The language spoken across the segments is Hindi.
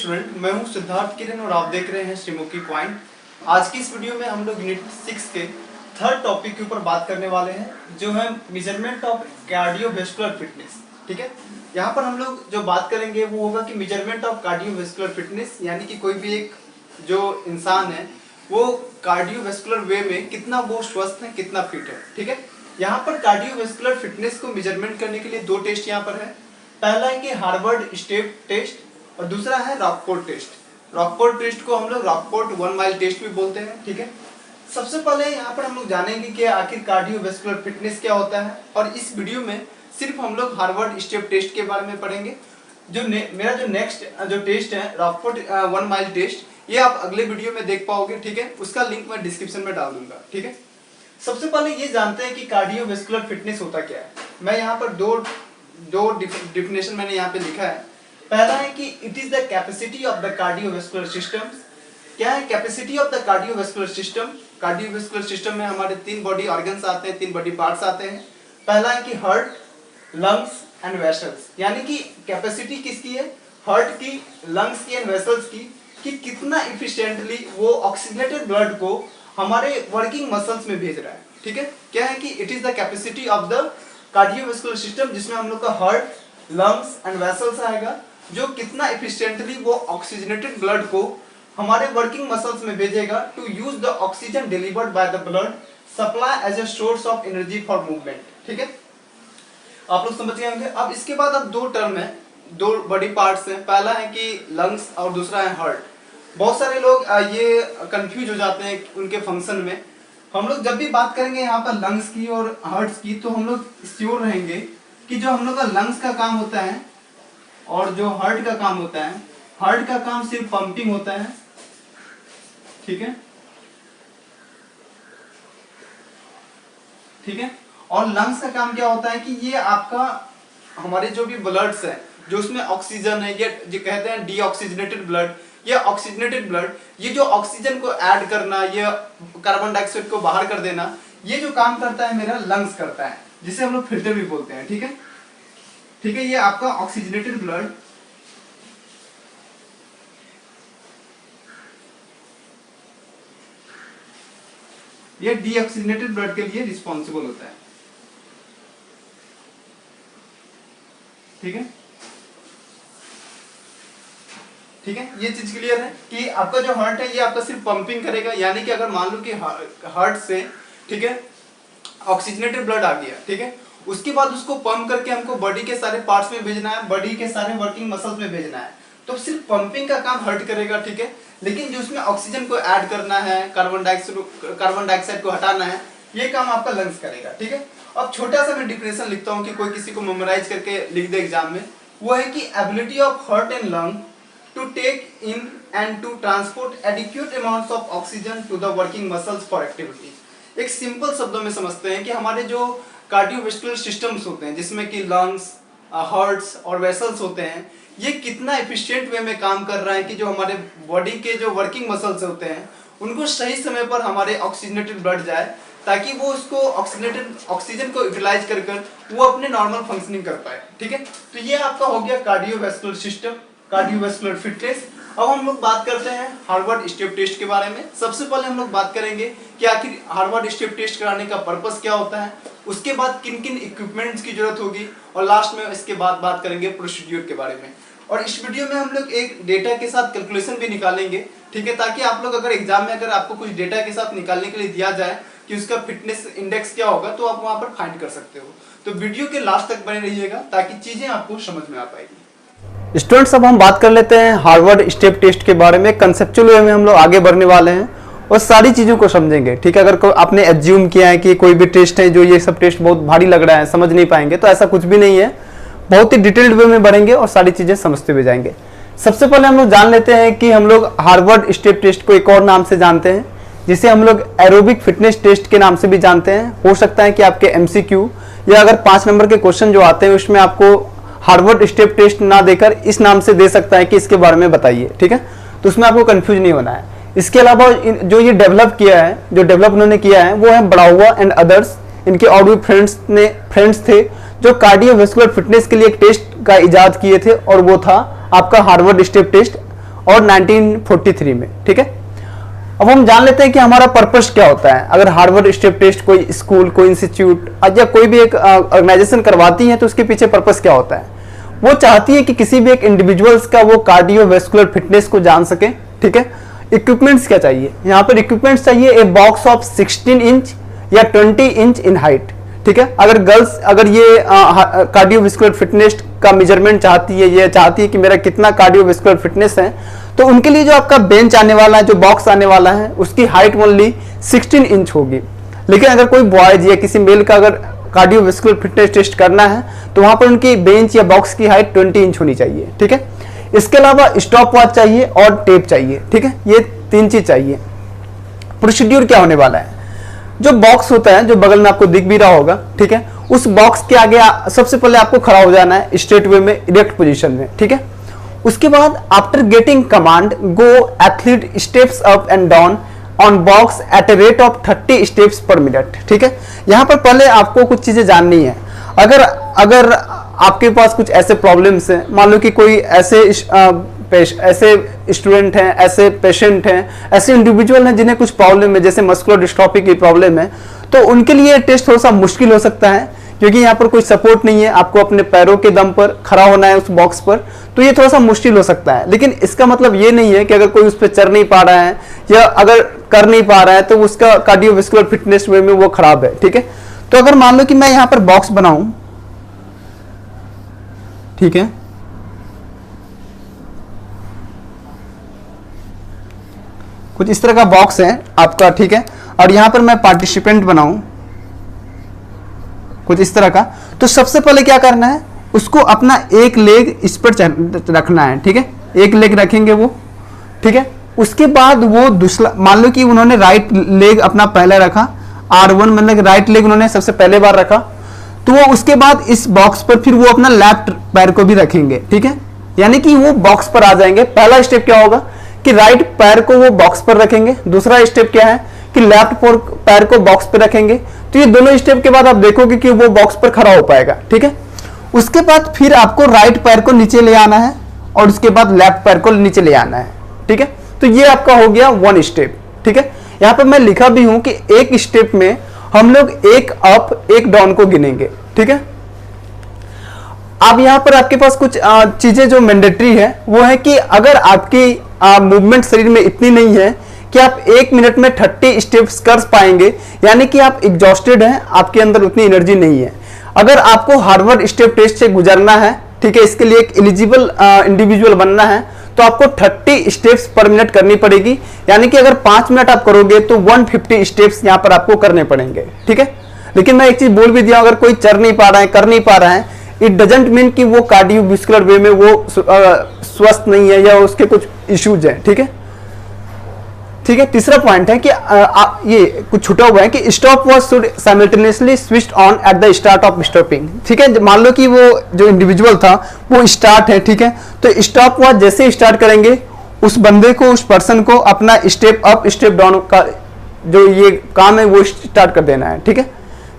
स्टूडेंट, मैं हूं सिद्धार्थ किरण और आप देख रहे हैं श्रीमुखी पॉइंट। आज की इस वीडियो में हम लोग यूनिट 6 के थर्ड टॉपिक के ऊपर बात करने वाले हैं, जो है मेजरमेंट ऑफ कार्डियोवैस्कुलर फिटनेस। ठीक है, यहाँ पर हम लोग जो बात करेंगे वो होगा कि मेजरमेंट ऑफ कार्डियोवैस्कुलर फिटनेस, यानी कि कोई भी एक जो इंसान है वो कार्डियोवैस्कुलर वे में कितना वो स्वस्थ है, कितना फिट है। ठीक है, यहाँ पर कार्डियोवैस्कुलर फिटनेस को मेजरमेंट करने के लिए दो टेस्ट यहाँ पर है। पहला है कि हार्वर्ड स्टेप टेस्ट और दूसरा है रॉकफोर्ड टेस्ट। रॉकफोर्ड टेस्ट को हम लोग रॉकफोर्ड 1 माइल टेस्ट भी बोलते हैं। ठीक है, सबसे पहले यहाँ पर हम लोग जानेंगे कि आखिर कार्डियोवैस्कुलर फिटनेस क्या होता है, और इस वीडियो में सिर्फ हम लोग हार्वर्ड स्टेप टेस्ट के बारे में पढ़ेंगे। मेरा जो नेक्स्ट जो टेस्ट है रॉकफोर्ड 1 माइल टेस्ट, ये आप अगले वीडियो में देख पाओगे। ठीक है, उसका लिंक मैं डिस्क्रिप्शन में डाल दूंगा। ठीक है, सबसे पहले ये जानते हैं कि कार्डियोवैस्कुलर फिटनेस होता क्या है। मैं यहाँ पर दो डिफिनेशन मैंने यहाँ पे लिखा है। पहला है कि it is the capacity of the cardiovascular system. क्या है capacity of the cardiovascular system? Cardiovascular system में हमारे 3 बॉडी ऑर्गन्स आते हैं, 3 बॉडी पार्ट्स आते हैं। पहला है कि हार्ट, लंग्स एंड वेसल्स, यानी कि कैपेसिटी किसकी है? हार्ट की, लंग्स की एंड वेसल्स की, कि कितना इफिशिएंटली वो ऑक्सीजनेटेड ब्लड को हमारे वर्किंग मसल्स में भेज रहा है। ठीक है, क्या है कि it is the capacity of the cardiovascular system, जिसमें हम लोग का हार्ट, लंग्स एंड वेसल्स आएगा, जो कितना एफिशिएंटली वो ऑक्सीजनेटेड ब्लड को हमारे वर्किंग मसल्स में भेजेगा to use the oxygen delivered by the blood supply as a source of energy for movement. ठीक है, आप लोग समझ गए होंगे। अब इसके बाद अब 2 टर्म है, 2 बॉडी पार्ट्स हैं। पहला है कि लंग्स और दूसरा है हार्ट। बहुत सारे लोग ये कंफ्यूज हो जाते हैं उनके फंक्शन में। हम लोग जब भी बात करेंगे यहाँ पर लंग्स की और हार्ट्स की, तो हम लोग श्योर रहेंगे कि जो हम लोग का लंग्स का काम होता है और जो हार्ट का काम होता है, हार्ट का काम सिर्फ पंपिंग होता है। ठीक है, ठीक है, और लंग्स का काम क्या होता है कि ये आपका हमारे जो भी ब्लड्स है, जो उसमें ऑक्सीजन है, ये जो कहते हैं डीऑक्सीजनेटेड ब्लड, ये ऑक्सीजनेटेड ब्लड, ये जो ऑक्सीजन को ऐड करना, ये कार्बन डाइऑक्साइड को बाहर कर देना, ये जो काम करता है मेरा लंग्स करता है, जिसे हम लोग फिल्टर भी बोलते हैं। ठीक है, ठीक है, ये आपका ऑक्सीजनेटेड ब्लड ये डीऑक्सीजनेटेड ब्लड के लिए रिस्पॉन्सिबल होता है। ठीक है, ठीक है, ये चीज क्लियर है कि आपका जो हार्ट है ये आपका सिर्फ पंपिंग करेगा, यानी कि अगर मान लो कि हार्ट से, ठीक है, ऑक्सीजनेटेड ब्लड आ गया, ठीक है, उसके बाद उसको पंप करके हमको बॉडी के सारे पार्ट्स में भेजना है, बॉडी के सारे वर्किंग मसल्स में भेजना है, तो सिर्फ पंपिंग का काम हार्ट करेगा। ठीक है, लेकिन जो उसमें ऑक्सीजन को ऐड करना है, कार्बन डाइऑक्साइड को हटाना है, ये काम आपका लंग्स करेगा। ठीक है, अब छोटा सा मैं डिफिनेशन लिखता हूँ कि कोई किसी को मेमोराइज करके लिख दे एग्जाम में। वो है कि ability of heart and lung to take in and to transport adequate amounts of oxygen to the working muscles for activity। एक सिंपल शब्दों में समझते हैं कि हमारे जो कार्डियोवैस्कुलर सिस्टम्स होते हैं, जिसमें कि लंग्स, हार्ट्स और वेसल्स होते हैं, ये कितना एफिशिएंट वे में काम कर रहा है कि जो हमारे बॉडी के जो वर्किंग मसल्स होते हैं उनको सही समय पर हमारे ऑक्सीजनेटेड ब्लड जाए, ताकि वो उसको ऑक्सीजन को यूटिलाइज कर वो अपने नॉर्मल फंक्शनिंग कर पाए। ठीक है, तो ये आपका हो गया कार्डियोवैस्कुलर सिस्टम, कार्डियोवैस्कुलर फिटनेस। अब हम लोग बात करते हैं हार्वर्ड स्टेप टेस्ट के बारे में। सबसे पहले हम लोग बात करेंगे कि आखिर हार्वर्ड स्टेप टेस्ट कराने का पर्पस क्या होता है, उसके बाद किन किन इक्विपमेंट्स की जरूरत होगी, और लास्ट में इसके बाद बात करेंगे प्रोसीड्यूर के बारे में। और इस वीडियो में हम लोग एक डेटा के साथ कैलकुलेशन भी निकालेंगे। ठीक है, ताकि आप लोग अगर एग्जाम में अगर आपको कुछ डेटा के साथ निकालने के लिए दिया जाए कि उसका फिटनेस इंडेक्स क्या होगा, तो आप वहां पर फाइंड कर सकते हो। तो वीडियो के लास्ट तक बने रहिएगा ताकि चीजें आपको समझ में आ पाएगी। स्टूडेंट्स, अब हम बात कर लेते हैं हार्वर्ड स्टेप टेस्ट के बारे में। कंसेप्चुअल वे में हम लोग आगे बढ़ने वाले हैं और सारी चीज़ों को समझेंगे। ठीक है, अगर आपने एज्यूम किया है कि कोई भी टेस्ट है जो ये सब टेस्ट बहुत भारी लग रहा है, समझ नहीं पाएंगे, तो ऐसा कुछ भी नहीं है। बहुत ही डिटेल्ड वे में बढ़ेंगे और सारी चीज़ें समझते हुए जाएंगे। सबसे पहले हम लोग जान लेते हैं कि हम लोग हार्वर्ड स्टेप टेस्ट को एक और नाम से जानते हैं, जिसे हम लोग एरोबिक फिटनेस टेस्ट के नाम से भी जानते हैं। हो सकता है कि आपके MCQ या अगर 5 नंबर के क्वेश्चन जो आते हैं उसमें आपको हार्वर्ड स्टेप टेस्ट ना देकर इस नाम से दे सकता है कि इसके बारे में बताइए। ठीक है, तो उसमें आपको कंफ्यूज नहीं होना है। इसके अलावा जो ये डेवलप किया है, जो डेवलप उन्होंने किया है, वो है ब्राउवा एंड अदर्स। इनके और भी फ्रेंड्स थे जो कार्डियोवैस्कुलर फिटनेस के लिए एक टेस्ट का इजाद किए थे, और वो था आपका हार्वर्ड स्टेप टेस्ट। और 1943 में, ठीक है। अब हम जान लेते हैं कि हमारा पर्पस क्या होता है। अगर हार्वर्ड स्टेप टेस्ट कोई स्कूल, कोई इंस्टीट्यूट या कोई भी एक ऑर्गेनाइजेशन करवाती है तो उसके पीछे पर्पस क्या होता है। वो चाहती है कि किसी भी एक इंडिविजुअल्स का वो कार्डियोवैस्कुलर फिटनेस को जान सके, ठीक है। इक्विपमेंट्स क्या चाहिए, यहाँ पर इक्विपमेंट्स चाहिए ए बॉक्स ऑफ 16 इंच या 20 इंच इन हाइट, ठीक है। अगर गर्ल्स अगर ये कार्डियोवैस्कुलर फिटनेस का मेजरमेंट चाहती है, ये चाहती है कि मेरा कितना कार्डियोवैस्कुलर फिटनेस है, तो उनके लिए जो आपका बेंच आने वाला है, जो बॉक्स आने वाला है, उसकी हाइट ओनली 16 इंच होगी। लेकिन अगर कोई बॉयज या किसी मेल का अगर कार्डियोवैस्कुलर फिटनेस टेस्ट करना है तो वहां पर उनकी बेंच या बॉक्स की हाइट 20 इंच होनी चाहिए, ठीक है। इसके अलावा स्टॉप वॉच चाहिए और टेप चाहिए, ठीक है। ये 3 चीज चाहिए। प्रोसीड्यूर क्या होने वाला है, जो बॉक्स होता है जो बगल में आपको दिख भी रहा होगा, ठीक है, उस बॉक्स के आगे सबसे पहले आपको खड़ा हो जाना है स्ट्रेट वे में, इरेक्ट पोजीशन में, ठीक है। उसके बाद after getting command go athlete steps up and down on box eight a rate of 30 steps पर मिनट, ठीक है। यहाँ पर पहले आपको कुछ चीजें जाननी है। अगर आपके पास कुछ ऐसे प्रॉब्लम्स हैं, मान लो कि कोई ऐसे स्टूडेंट हैं, ऐसे पेशेंट हैं, ऐसे इंडिविजुअल हैं जिन्हें कुछ प्रॉब्लम है, जैसे मस्कुलर डिस्ट्रॉफी की प्रॉब्लम है, तो उनके लिए टेस्ट थोड़ा सा मुश्किल हो सकता है क्योंकि यहाँ पर कोई सपोर्ट नहीं है, आपको अपने पैरों के दम पर खड़ा होना है उस बॉक्स पर, तो ये थोड़ा सा मुश्किल हो सकता है। लेकिन इसका मतलब ये नहीं है कि अगर कोई उस पर चढ़ नहीं पा रहा है या अगर कर नहीं पा रहा है तो उसका कार्डियोवैस्कुलर फिटनेस वे में वो खराब है, ठीक है। तो अगर मान लो कि मैं यहाँ पर बॉक्स बनाऊं, ठीक है, कुछ इस तरह का बॉक्स है आपका, ठीक है, और यहां पर मैं पार्टिसिपेंट बनाऊं कुछ इस तरह का, तो सबसे पहले क्या करना है, उसको अपना एक लेग इस पर रखना है, ठीक है। एक लेग रखेंगे वो, ठीक है। उसके बाद वो दूसरा, मान लो कि उन्होंने राइट लेग अपना पहले रखा, R1 मतलब राइट लेग उन्होंने सबसे पहले बार रखा, तो वो उसके बाद इस बॉक्स पर फिर वो अपना लेफ्ट पैर को भी रखेंगे, ठीक है। यानी कि वो बॉक्स पर आ जाएंगे। पहला स्टेप क्या होगा कि राइट पैर को वो बॉक्स पर रखेंगे। दूसरा स्टेप क्या है कि लेफ्ट पैर को बॉक्स पर रखेंगे। तो ये दोनों स्टेप के बाद आप देखोगे कि वो बॉक्स पर खड़ा हो पाएगा, ठीक है। उसके बाद फिर आपको राइट पैर को नीचे ले आना है और उसके बाद लेफ्ट पैर को नीचे ले आना है, ठीक है। तो ये आपका हो गया 1 स्टेप, ठीक है। यहां पर मैं लिखा भी हूं कि एक स्टेप में हम लोग एक अप एक डाउन को गिनेंगे, ठीक है। अब यहां पर आपके पास कुछ चीजें जो मैंडेटरी है वो है कि अगर आपकी मूवमेंट शरीर में इतनी नहीं है कि आप 1 मिनट में 30 स्टेप्स कर पाएंगे, यानी कि आप एग्जॉस्टेड हैं, आपके अंदर उतनी एनर्जी नहीं है। अगर आपको हार्वर्ड स्टेप टेस्ट से गुजरना है, ठीक है, इसके लिए एक एलिजिबल इंडिविजुअल बनना है, तो आपको 30 स्टेप्स पर मिनट करनी पड़ेगी। यानी कि अगर 5 मिनट आप करोगे तो 150 स्टेप्स यहां पर आपको करने पड़ेंगे, ठीक है। लेकिन मैं एक चीज बोल भी दिया, अगर कोई चल नहीं पा रहा है, कर नहीं पा रहा है, इट डजंट मीन कि वो कार्डियोवैस्कुलर वे में वो स्वस्थ नहीं है या उसके कुछ इश्यूज हैं, ठीक है, ठीक है। तीसरा पॉइंट है कि ये कुछ छूटा हुआ है कि stop watch should simultaneously switched on at the start of stopping, ठीक है। मान लो कि वो जो इंडिविजुअल था वो स्टार्ट है, ठीक है, तो स्टॉप वॉच जैसे स्टार्ट करेंगे उस बंदे को, उस पर्सन को अपना स्टेप अप स्टेप डाउन का जो ये काम है वो स्टार्ट कर देना है, ठीक है।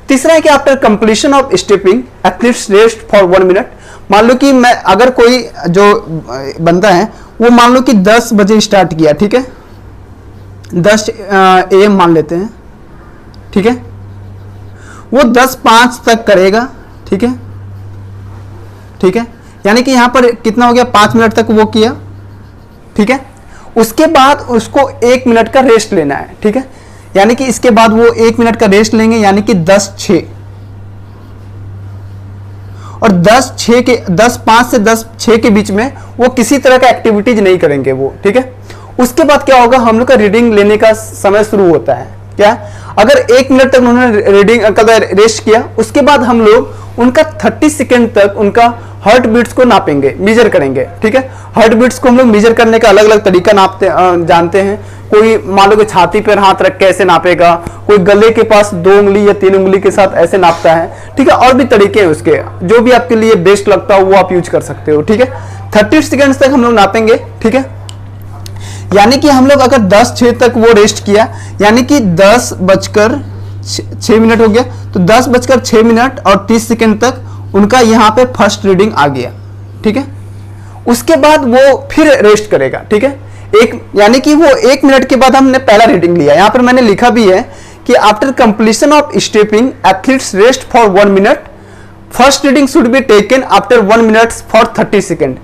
तीसरा है कि after completion of stepping athletes rest for 1 minute. मान लो कि मैं अगर कोई जो बंदा है वो मान लो कि 10 बजे स्टार्ट किया, ठीक है, 10 AM मान लेते हैं, ठीक है, वो 10:05 तक करेगा, ठीक है, ठीक है। यानी कि यहां पर कितना हो गया, 5 मिनट तक वो किया, ठीक है। उसके बाद उसको 1 मिनट का रेस्ट लेना है, ठीक है। यानी कि इसके बाद वो 1 मिनट का रेस्ट लेंगे, यानी कि 10:06 और 10:05 से 10:06 के बीच में वो किसी तरह का एक्टिविटीज नहीं करेंगे वो, ठीक है। उसके बाद क्या होगा, हम लोग का रीडिंग लेने का समय शुरू होता है। क्या, अगर 1 मिनट तक उन्होंने रीडिंग रेस्ट किया, उसके बाद हम लोग उनका 30 सेकेंड तक उनका हार्ट बीट्स को नापेंगे, मेजर करेंगे, ठीक है। हार्ट बीट्स को हम लोग मेजर करने का अलग अलग तरीका जानते हैं। कोई मान लो कि छाती पर हाथ रख के ऐसे नापेगा, कोई गले के पास 2 उंगली या 3 उंगली के साथ ऐसे नापता है, ठीक है। और भी तरीके हैं उसके, जो भी आपके लिए बेस्ट लगता हो वो आप यूज कर सकते हो, ठीक है। 30 सेकेंड्स तक हम लोग नापेंगे, ठीक है। यानी कि हम लोग अगर 10:06 तक वो रेस्ट किया, यानी कि 10:06 हो गया, तो 10:06 और 30 सेकेंड तक उनका यहाँ पे फर्स्ट रीडिंग आ गया, ठीक है। उसके बाद वो फिर रेस्ट करेगा, ठीक है। यानी कि वो 1 मिनट के बाद हमने पहला रीडिंग लिया। यहां पर मैंने लिखा भी है कि after completion of stepping athletes rest for 1 minute, first reading should be taken after 1 minute for 30 second.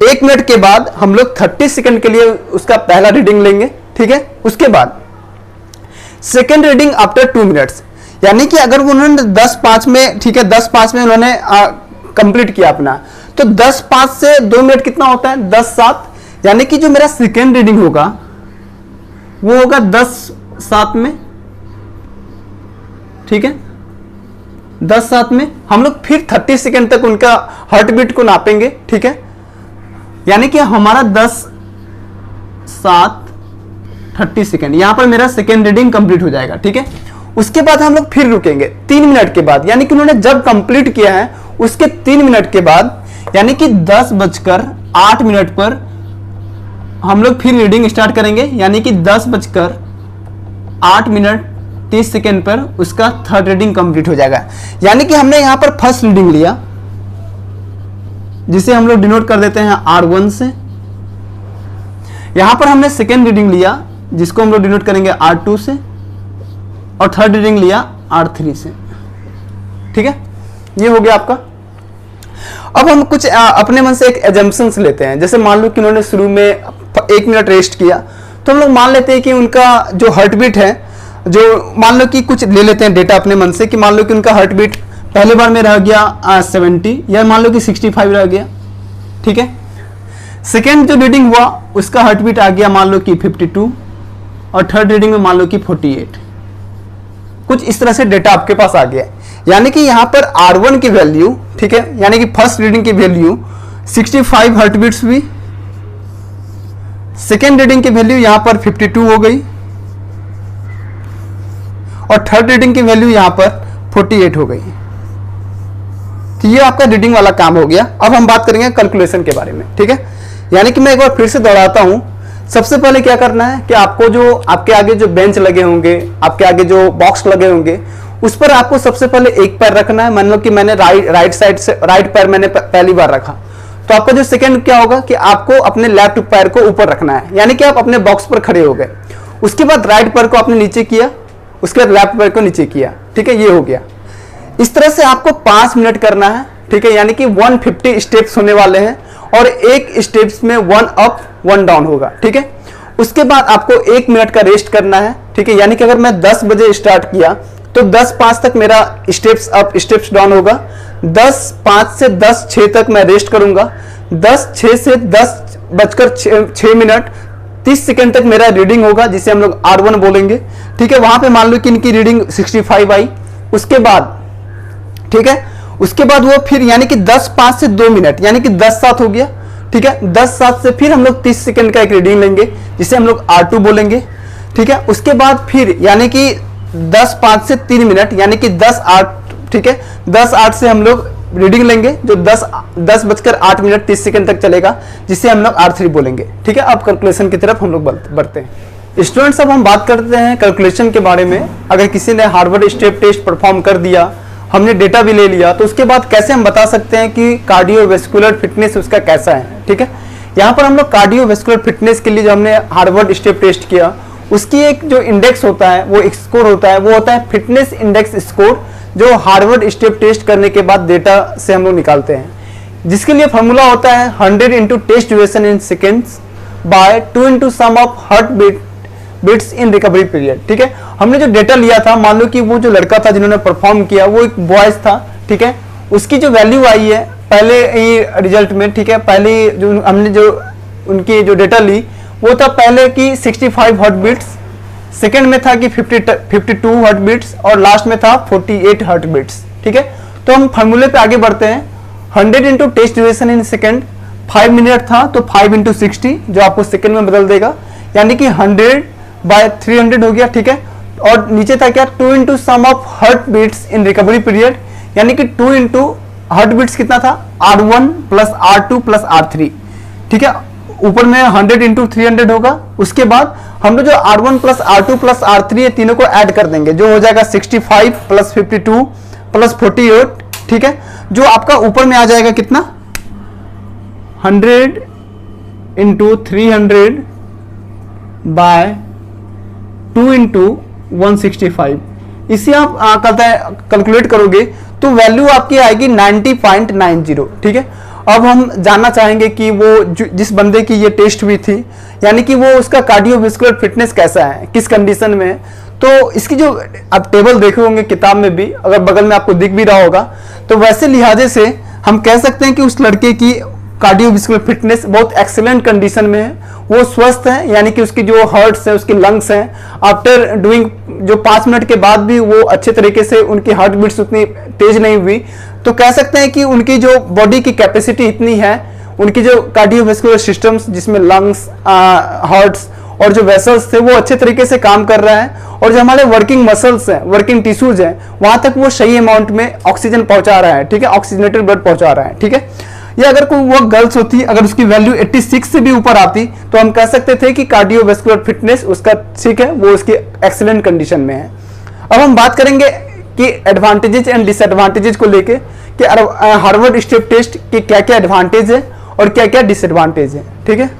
1 minute के बाद हम लोग 30 सेकेंड के लिए उसका पहला रीडिंग लेंगे, ठीक है। उसके बाद सेकेंड रीडिंग आफ्टर 2 मिनट्स, यानी कि अगर उन्होंने 10-5 में, ठीक है, 10-5 में उन्होंने कंप्लीट किया अपना, तो 10-5 से 2 मिनट कितना होता है, 10-7, यानी कि जो मेरा सेकेंड रीडिंग होगा वो होगा 10-7 में, ठीक है। 10-7 में हम लोग फिर 30 सेकेंड तक उनका हार्ट बीट को नापेंगे, ठीक है। यानी कि हमारा 10-7-30 सेकेंड, यहां पर मेरा सेकेंड रीडिंग कंप्लीट हो जाएगा, ठीक है। उसके बाद हम लोग फिर रुकेंगे 3 मिनट के बाद, यानी कि उन्होंने जब कंप्लीट किया है उसके 3 मिनट के बाद, यानी कि 10:08 पर हम लोग फिर रीडिंग स्टार्ट करेंगे, यानी कि 10:08:30 पर उसका थर्ड रीडिंग कंप्लीट हो जाएगा। यानी कि हमने यहां पर फर्स्ट रीडिंग लिया, जिसे हम लोग डिनोट कर देते हैं R1 से। यहां पर हमने सेकेंड रीडिंग लिया, जिसको हम लोग डिनोट करेंगे R2 से, और थर्ड रीडिंग लिया R3 से, ठीक है। ये हो गया आपका। अब हम कुछ अपने मन से एक एजम्पशंस लेते हैं। जैसे मान लो कि उन्होंने शुरू में 1 मिनट रेस्ट किया, तो हम लोग मान लेते हैं कि उनका जो हार्ट बीट है, जो मान लो कि कुछ ले लेते हैं डेटा अपने मन से, कि मान लो कि उनका हार्ट बीट पहले बार में रह गया 70, या मान लो कि 65 रह गया, ठीक है। सेकेंड जो रीडिंग हुआ उसका हार्ट बीट आ गया मान लो कि 52, और थर्ड रीडिंग में मान लो कि 48। कुछ इस तरह से डेटा आपके पास आ गया। यानी कि यहां पर R1 की वैल्यू, ठीक है, यानी कि फर्स्ट रीडिंग की वैल्यू 65 हार्ट बीट्स हुई, सेकेंड रीडिंग की वैल्यू यहां पर 52 हो गई, और थर्ड रीडिंग की वैल्यू यहां पर 48 हो गई। तो ये आपका रीडिंग वाला काम हो गया। अब हम बात करेंगे कैलकुलेशन के बारे में, ठीक है। यानी कि मैं एक बार फिर से दोहराता हूं। सबसे पहले क्या करना है कि आपको जो आपके आगे जो बेंच लगे होंगे, आपके आगे जो बॉक्स लगे होंगे, उस पर आपको सबसे पहले एक पैर रखना है। मान लो कि मैंने राइट साइड से राइट पैर मैंने पहली बार रखा, तो आपका जो सेकंड क्या होगा कि आपको अपने लेफ्ट पैर को ऊपर रखना है, यानी कि आप अपने बॉक्स पर खड़े हो गए। उसके बाद राइट पैर को आपने नीचे किया, उसके बाद लेफ्ट पैर को नीचे किया, ठीक है। ये हो गया। इस तरह से आपको 5 मिनट करना है, ठीक है। यानी कि 150 स्टेप्स होने वाले हैं, और एक स्टेप्स में 1 अप 1 डाउन होगा, ठीक है। उसके बाद आपको 1 मिनट का रेस्ट करना है, ठीक है। यानी कि अगर मैं 10 बजे स्टार्ट किया तो 10:05 तक मेरा स्टेप्स अप स्टेप्स डाउन होगा, 10:05 से 10:06 तक मैं रेस्ट करूंगा, 10:06 से 10:06 30 सेकेंड तक मेरा रीडिंग होगा, जिसे हम लोग R1 बोलेंगे, ठीक है। वहां पे मान लो कि इनकी रीडिंग 65 आई। उसके बाद, ठीक है, उसके बाद वो फिर यानी कि 10:05 से 2 मिनट, यानी कि 10:07 हो गया, ठीक है। 10:07 से फिर हम लोग 30 सेकेंड का एक रीडिंग लेंगे, जिसे हम लोग R2 बोलेंगे, ठीक है। उसके बाद फिर यानी कि 10:05 से 3 मिनट, यानी कि 10:08, ठीक है। 10:08 से हम लोग रीडिंग लेंगे, जो 10:08 30 सेकेंड तक चलेगा, जिसे हम लोग R3 बोलेंगे, ठीक है। अब कैलकुलेशन की तरफ हम लोग बढ़ते हैं। स्टूडेंट्स, अब हम बात करते हैं कैलकुलेशन के बारे में। अगर किसी ने हार्वर्ड स्टेप टेस्ट परफॉर्म कर दिया, हमने डेटा भी ले लिया, तो उसके बाद कैसे हम बता सकते हैं कि कार्डियोवैस्कुलर फिटनेस उसका कैसा है, ठीक है। यहाँ पर हम लोग कार्डियोवैस्कुलर फिटनेस के लिए जो हमने हार्वर्ड स्टेप टेस्ट किया, उसकी एक जो इंडेक्स होता है, वो एक स्कोर होता है, वो होता है फिटनेस इंडेक्स स्कोर, जो हार्वर्ड स्टेप टेस्ट करने के बाद डेटा से हम लोग निकालते हैं, जिसके लिए फॉर्मूला होता है 100 into test duration in seconds by 2 into sum of heart beats in recovery period, ठीक है। हमने जो डेटा लिया था, मान लो कि वो जो लड़का था जिन्होंने परफॉर्म किया, वो एक बॉयज था, ठीक है। उसकी जो वैल्यू आई है पहले ही रिजल्ट में, ठीक है, पहले जो हमने जो उनकी जो डेटा ली, वो था पहले की 65 हार्ट बीट्स, सेकेंड में था कि 52 हार्ट बीट्स, और लास्ट में था 48 हार्ट बीट्स, ठीक है। तो हम फार्मूले पे आगे बढ़ते हैं। 100 into test duration in second, 5 minute था तो 5 इंटू 60, जो आपको सेकेंड में बदल देगा, यानी कि 100/300 हो गया, ठीक है। और नीचे था क्या, 2 into sum of heart beats in recovery period, यानी कि 2 इंटू हार्ट बीट्स कितना था, R1 plus R2 plus R3, ठीक है। ऊपर में 100 इंटू 300 होगा। उसके बाद हम लोग जो R1 plus R2 plus R3 ये तीनों को ऐड कर देंगे, जो हो जाएगा 65 प्लस 52 प्लस 48, ठीक है। जो आपका ऊपर में आ जाएगा कितना, 100 इंटू 300 बाय 2 इंटू 165, इसे आप कैलकुलेट करोगे तो वैल्यू आपकी आएगी 90.90। ठीक है, अब हम जानना चाहेंगे कि वो जिस बंदे की ये टेस्ट हुई थी, यानी कि वो उसका कार्डियोवैस्कुलर फिटनेस कैसा है, किस कंडीशन में है। तो इसकी जो आप टेबल देखे होंगे किताब में भी, अगर बगल में आपको दिख भी रहा होगा, तो वैसे लिहाजे से हम कह सकते हैं कि उस लड़के की कार्डियोवैस्कुलर फिटनेस बहुत एक्सीलेंट कंडीशन में है, वो स्वस्थ है, यानी कि उसकी जो हार्ट्स है, उसकी लंग्स हैं, आफ्टर डूइंग जो 5 मिनट के बाद भी वो अच्छे तरीके से उनकी हार्ट बीट्स उतनी तेज नहीं हुई। तो कह सकते हैं कि उनकी जो बॉडी की कैपेसिटी इतनी है, उनकी जो कार्डियोवैस्कुलर सिस्टम्स जिसमें लंग्स, हार्ट्स और जो वेसल्स थे वो अच्छे तरीके से काम कर रहा है, और जो हमारे वर्किंग मसल्स हैं, वर्किंग टिश्यूज हैं, वहां तक वो सही अमाउंट में ऑक्सीजन पहुंचा रहा है। ठीक है, ऑक्सीजनेटेड ब्लड पहुंचा रहा है। ठीक है, या अगर कोई वो गर्ल्स होती, अगर उसकी वैल्यू 86 से भी ऊपर आती, तो हम कह सकते थे कि कार्डियोवैस्कुलर फिटनेस उसका ठीक है, वो उसकी एक्सीलेंट कंडीशन में है। अब हम बात करेंगे कि एडवांटेजेस एंड डिसएडवांटेजेस को लेके कि हार्वर्ड स्टेप टेस्ट के क्या क्या एडवांटेज है और क्या क्या डिसएडवांटेज है। ठीक है,